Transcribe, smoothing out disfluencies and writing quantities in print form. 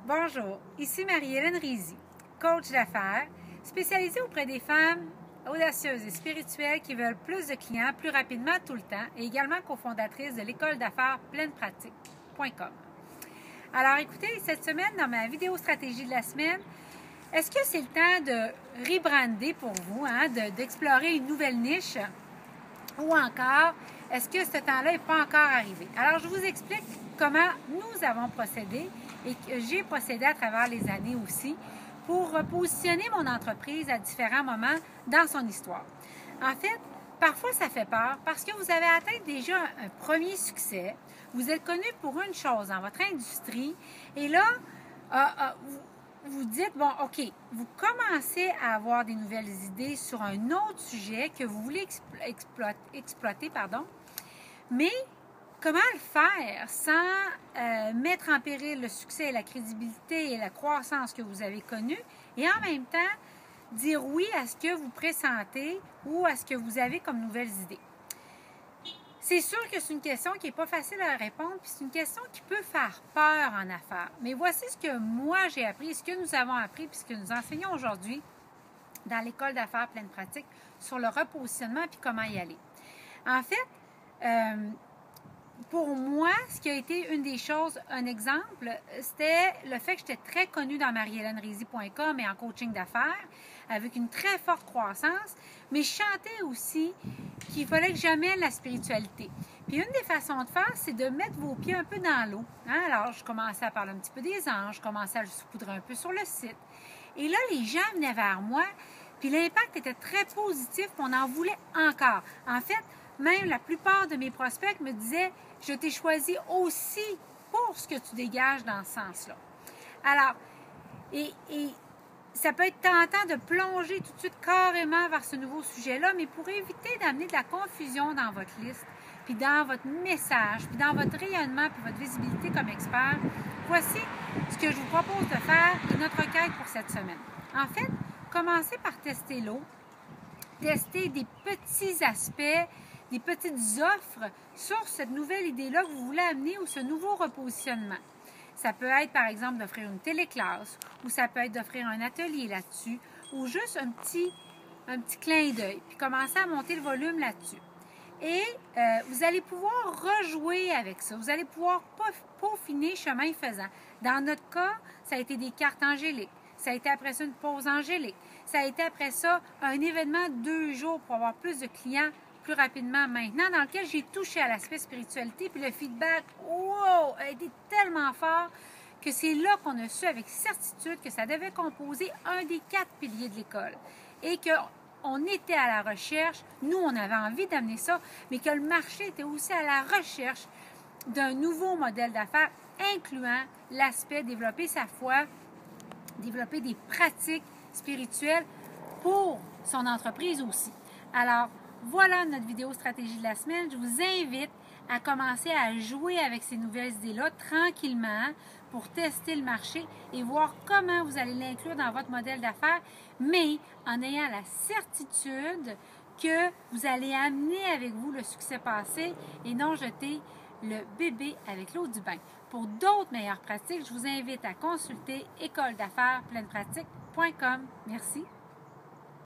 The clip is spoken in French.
Bonjour, ici Marie-Hélène Rizy, coach d'affaires, spécialisée auprès des femmes audacieuses et spirituelles qui veulent plus de clients plus rapidement tout le temps et également cofondatrice de l'école d'affaires pleinepratique.com. Alors écoutez, cette semaine, dans ma vidéo stratégie de la semaine, est-ce que c'est le temps de rebrander pour vous, d'explorer une nouvelle niche ou encore, est-ce que ce temps-là n'est pas encore arrivé? Alors, je vous explique comment nous avons procédé et que j'ai procédé à travers les années aussi pour positionner mon entreprise à différents moments dans son histoire. En fait, parfois ça fait peur parce que vous avez atteint déjà un premier succès, vous êtes connu pour une chose dans votre industrie et là, vous dites, bon, OK, vous commencez à avoir des nouvelles idées sur un autre sujet que vous voulez exploiter, mais comment le faire sans mettre en péril le succès, la crédibilité et la croissance que vous avez connue et en même temps dire oui à ce que vous pressentez ou à ce que vous avez comme nouvelles idées? C'est sûr que c'est une question qui n'est pas facile à répondre, puis c'est une question qui peut faire peur en affaires. Mais voici ce que moi j'ai appris, ce que nous avons appris, puis ce que nous enseignons aujourd'hui dans l'école d'affaires pleine pratique sur le repositionnement puis comment y aller. En fait, pour moi, ce qui a été une des choses, un exemple, c'était le fait que j'étais très connue dans mariehelenerisy.com et en coaching d'affaires, avec une très forte croissance, mais je chantais aussi qu'il fallait que j'amène la spiritualité. Puis une des façons de faire, c'est de mettre vos pieds un peu dans l'eau. Alors, je commençais à parler un petit peu des anges, je commençais à le saupoudrer un peu sur le site. Et là, les gens venaient vers moi, puis l'impact était très positif, puis on en voulait encore. En fait, même la plupart de mes prospects me disaient « Je t'ai choisi aussi pour ce que tu dégages dans ce sens-là. » Alors, et ça peut être tentant de plonger tout de suite carrément vers ce nouveau sujet-là, mais pour éviter d'amener de la confusion dans votre liste, puis dans votre message, puis dans votre rayonnement, puis votre visibilité comme expert, voici ce que je vous propose de faire et notre requête pour cette semaine. En fait, commencez par tester l'eau, tester des petits aspects, des petites offres sur cette nouvelle idée-là que vous voulez amener ou ce nouveau repositionnement. Ça peut être, par exemple, d'offrir une téléclasse ou ça peut être d'offrir un atelier là-dessus ou juste un petit clin d'œil, puis commencer à monter le volume là-dessus. Et vous allez pouvoir rejouer avec ça. Vous allez pouvoir peaufiner chemin faisant. Dans notre cas, ça a été des cartes angéliques. Ça a été après ça une pause angélique. Ça a été après ça un événement de 2 jours pour avoir plus de clients plus rapidement maintenant, dans lequel j'ai touché à l'aspect spiritualité, puis le feedback, wow, a été tellement fort que c'est là qu'on a su avec certitude que ça devait composer un des 4 piliers de l'école. Et qu'on était à la recherche, nous on avait envie d'amener ça, mais que le marché était aussi à la recherche d'un nouveau modèle d'affaires, incluant l'aspect développer sa foi, développer des pratiques spirituelles pour son entreprise aussi. Alors, voilà notre vidéo stratégie de la semaine. Je vous invite à commencer à jouer avec ces nouvelles idées-là tranquillement pour tester le marché et voir comment vous allez l'inclure dans votre modèle d'affaires, mais en ayant la certitude que vous allez amener avec vous le succès passé et non jeter le bébé avec l'eau du bain. Pour d'autres meilleures pratiques, je vous invite à consulter école d'affaires pleinepratique.com. Merci.